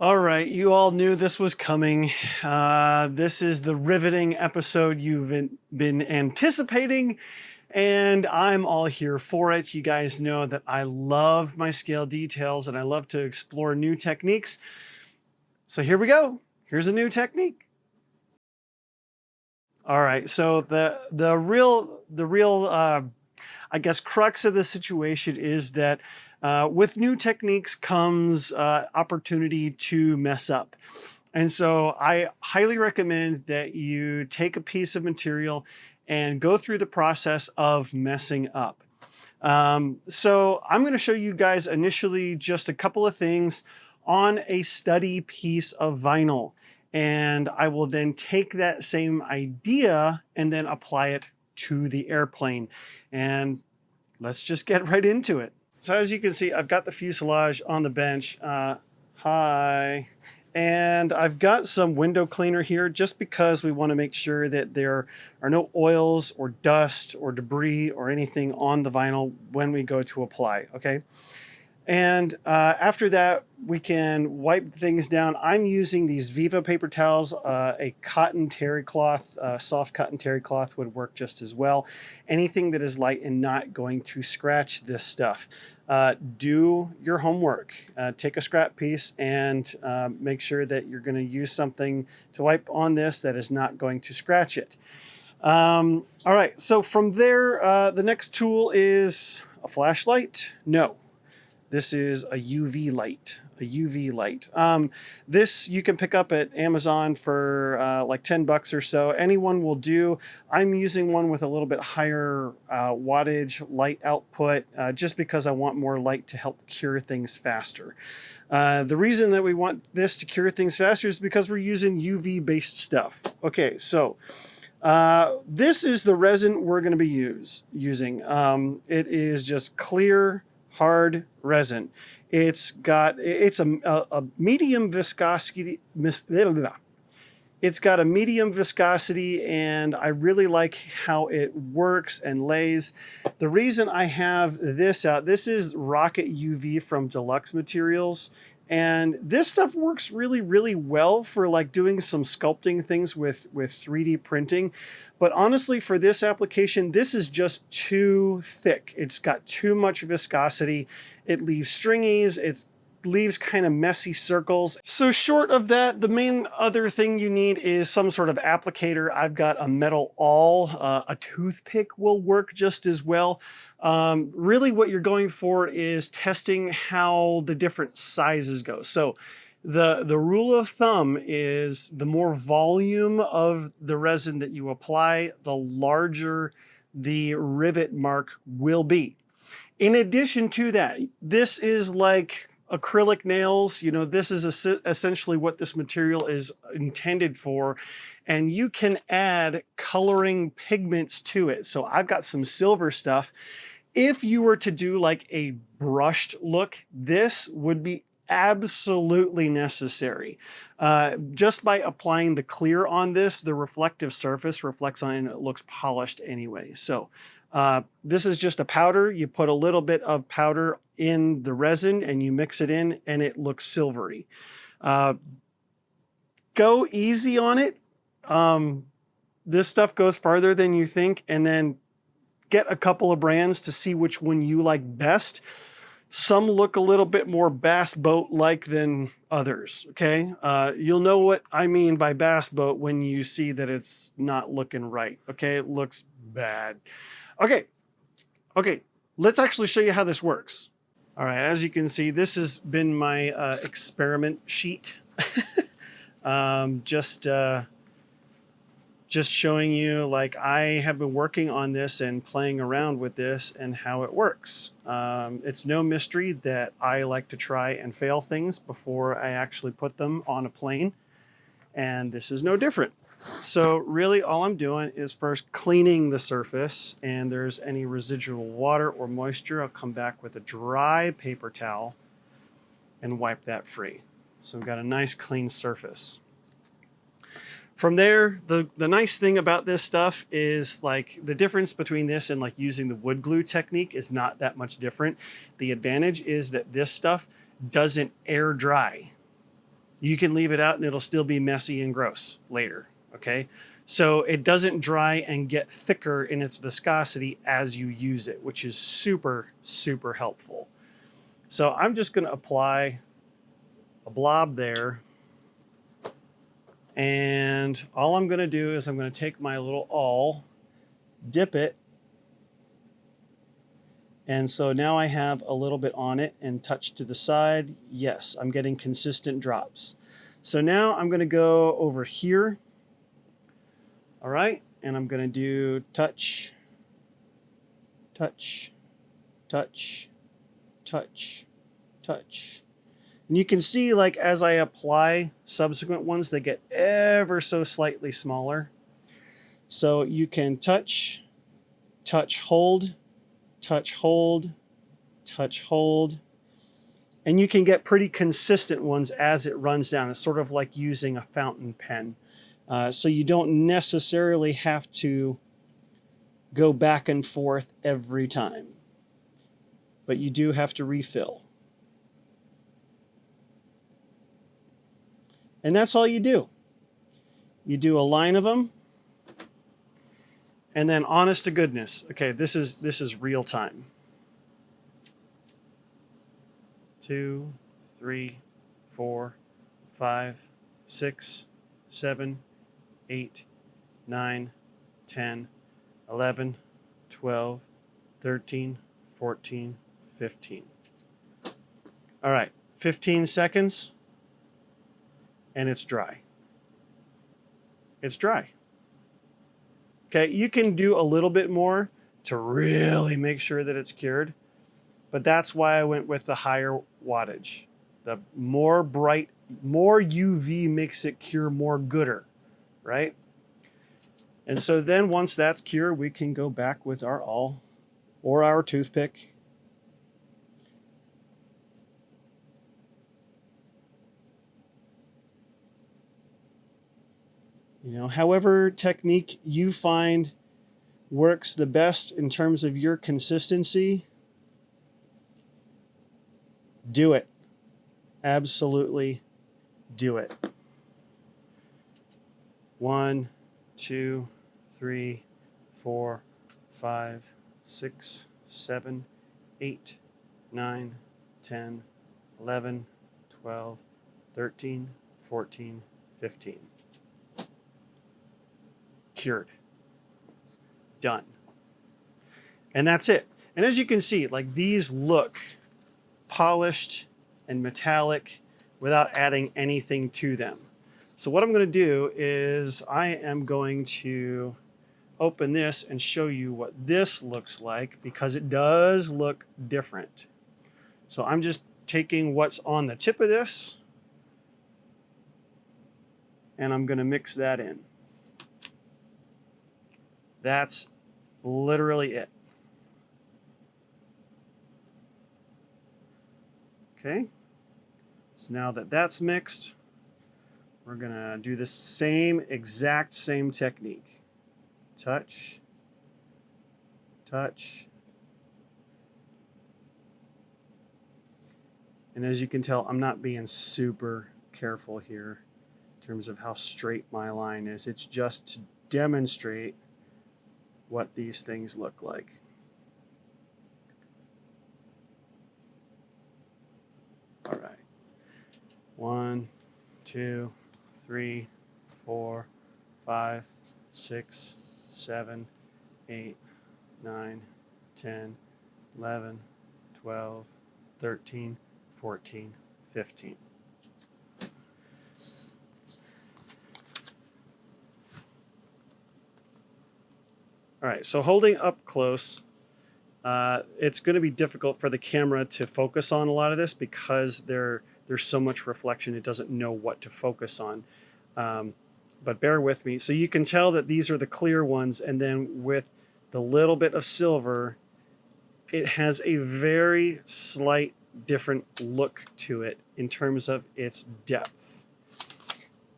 All right, you all knew this was coming. This is the riveting episode you've been anticipating, and I'm all here for it. You guys know that I love my scale details and I love to explore new techniques. So here we go. Here's a new technique. All right, so the real I guess crux of the situation is that with new techniques comes opportunity to mess up. And so I highly recommend that you take a piece of material and go through the process of messing up. So I'm going to show you guys initially just a couple of things on a study piece of vinyl. And I will then take that same idea and then apply it to the airplane. And let's just get right into it. So as you can see, I've got the fuselage on the bench. Hi. And I've got some window cleaner here just because we want to make sure that there are no oils or dust or debris or anything on the vinyl when we go to apply, okay? And after that, we can wipe things down. I'm using these Viva paper towels. A cotton terry cloth, soft cotton terry cloth would work just as well. Anything that is light and not going to scratch this stuff. Do your homework. Take a scrap piece and make sure that you're going to use something to wipe on this that is not going to scratch it. All right, so from there, the next tool is a flashlight. No. This is a UV light, This you can pick up at Amazon for like 10 bucks or so. Anyone will do. I'm using one with a little bit higher wattage light output just because I want more light to help cure things faster. The reason that we want this to cure things faster is because we're using UV based stuff. Okay, so this is the resin we're going to be using. It is just clear, hard resin. It's a medium viscosity. It's got a medium viscosity, and I really like how it works and lays. The reason I have this out, this is Rocket UV from Deluxe Materials. And this stuff works really, really well for like doing some sculpting things with 3D printing. But honestly, for this application, this is just too thick. It's got too much viscosity. It leaves stringies. It leaves kind of messy circles. So short of that, the main other thing you need is some sort of applicator. I've got a metal awl. A toothpick will work just as well. Really what you're going for is testing how the different sizes go. So the rule of thumb is the more volume of the resin that you apply, the larger the rivet mark will be. In addition to that, this is like acrylic nails. You know, this is essentially what this material is intended for. And you can add coloring pigments to it. So I've got some silver stuff. If you were to do like a brushed look, this would be absolutely necessary. Just by applying the clear on this, the reflective surface reflects on it and it looks polished anyway. So this is just a powder. You put a little bit of powder in the resin and you mix it in and it looks silvery. Go easy on it. This stuff goes farther than you think, and then get a couple of brands to see which one you like best. Some look a little bit more bass boat like than others, okay? You'll know what I mean by bass boat when you see that it's not looking right, okay? It looks bad. Okay, let's actually show you how this works. All right, as you can see, this has been my experiment sheet. Just showing you, like, I have been working on this and playing around with this and how it works. It's no mystery that I like to try and fail things before I actually put them on a plane, and this is no different. So really all I'm doing is first cleaning the surface, and there's any residual water or moisture, I'll come back with a dry paper towel and wipe that free. So we've got a nice clean surface. From there, the nice thing about this stuff is, like, the difference between this and like using the wood glue technique is not that much different. The advantage is that this stuff doesn't air dry. You can leave it out and it'll still be messy and gross later, okay? So it doesn't dry and get thicker in its viscosity as you use it, which is super, super helpful. So I'm just gonna apply a blob there. And all I'm gonna do is I'm gonna take my little awl, dip it, and so now I have a little bit on it and touch to the side. Yes, I'm getting consistent drops. So now I'm gonna go over here. All right, and I'm gonna do touch, touch, touch, touch, touch. And you can see, like, as I apply subsequent ones, they get ever so slightly smaller. So you can touch, touch, hold, touch, hold, touch, hold. And you can get pretty consistent ones as it runs down. It's sort of like using a fountain pen. So you don't necessarily have to go back and forth every time. But you do have to refill. And that's all you do. You do a line of them. And then, honest to goodness, okay, this is real time. 2, 3, 4, 5, 6, 7, 8, 9, 10, 11, 12, 13, 14, 15. All right, 15 seconds, and it's dry. It's dry. Okay, you can do a little bit more to really make sure that it's cured, but that's why I went with the higher wattage. The more bright, more UV makes it cure more gooder, right? And so then once that's cured, we can go back with our awl or our toothpick. You know, however technique you find works the best in terms of your consistency, do it. Absolutely do it. 1, 2, 3, 4, 5, 6, 7, 8, 9, 10, 11, 12, 13, 14, 15. Cured. Done. And that's it. And as you can see, like, these look polished and metallic without adding anything to them. So what I'm going to do is I am going to open this and show you what this looks like, because it does look different. So I'm just taking what's on the tip of this and I'm going to mix that in. That's literally it. Okay, so now that that's mixed, we're gonna do the exact same technique. Touch, touch. And as you can tell, I'm not being super careful here in terms of how straight my line is. It's just to demonstrate what these things look like. All right. 1, 2, 3, 4, 5, 6, 7, 8, 9, 10, 11, 12, 13, 14, 15. All right, so holding up close, it's going to be difficult for the camera to focus on a lot of this because there's so much reflection, it doesn't know what to focus on. But bear with me. So you can tell that these are the clear ones, and then with the little bit of silver, it has a very slight different look to it in terms of its depth.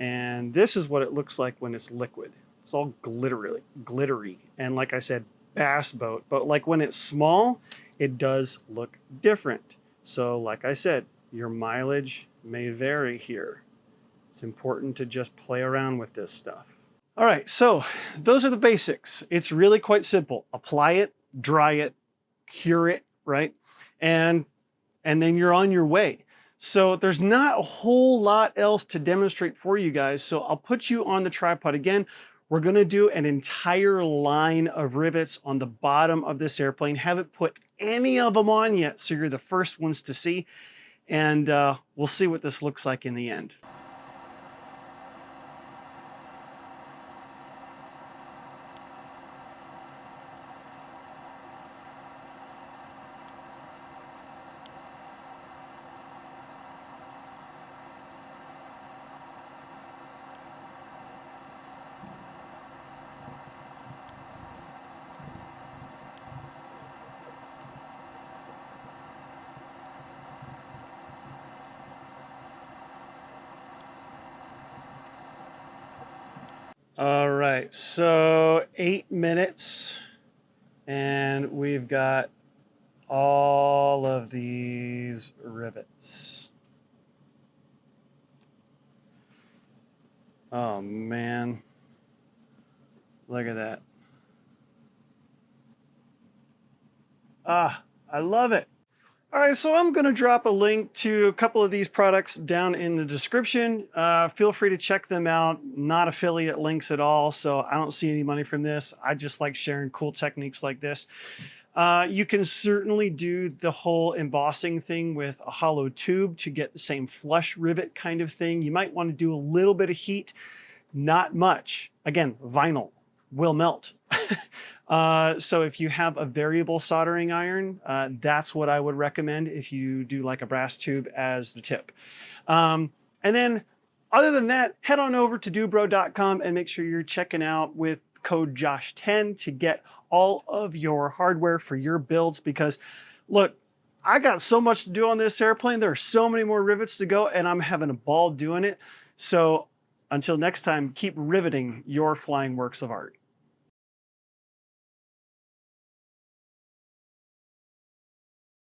And this is what it looks like when it's liquid. It's all glittery, and like I said, bass boat. But like when it's small, it does look different. So like I said, your mileage may vary here. It's important to just play around with this stuff. All right, so those are the basics. It's really quite simple. Apply it, dry it, cure it, right? And then you're on your way. So there's not a whole lot else to demonstrate for you guys. So I'll put you on the tripod again. We're gonna do an entire line of rivets on the bottom of this airplane. Haven't put any of them on yet, so you're the first ones to see. And we'll see what this looks like in the end. All right, so 8 minutes, and we've got all of these rivets. Oh man, look at that. Ah, I love it. All right, so I'm going to drop a link to a couple of these products down in the description. Feel free to check them out. Not affiliate links at all, so I don't see any money from this. I just like sharing cool techniques like this. You can certainly do the whole embossing thing with a hollow tube to get the same flush rivet kind of thing. You might want to do a little bit of heat, not much. Again, vinyl will melt. So if you have a variable soldering iron, that's what I would recommend if you do like a brass tube as the tip. And then other than that, head on over to dobro.com and make sure you're checking out with code Josh10 to get all of your hardware for your builds, because look, I got so much to do on this airplane. There are so many more rivets to go, and I'm having a ball doing it. So until next time, keep riveting your flying works of art.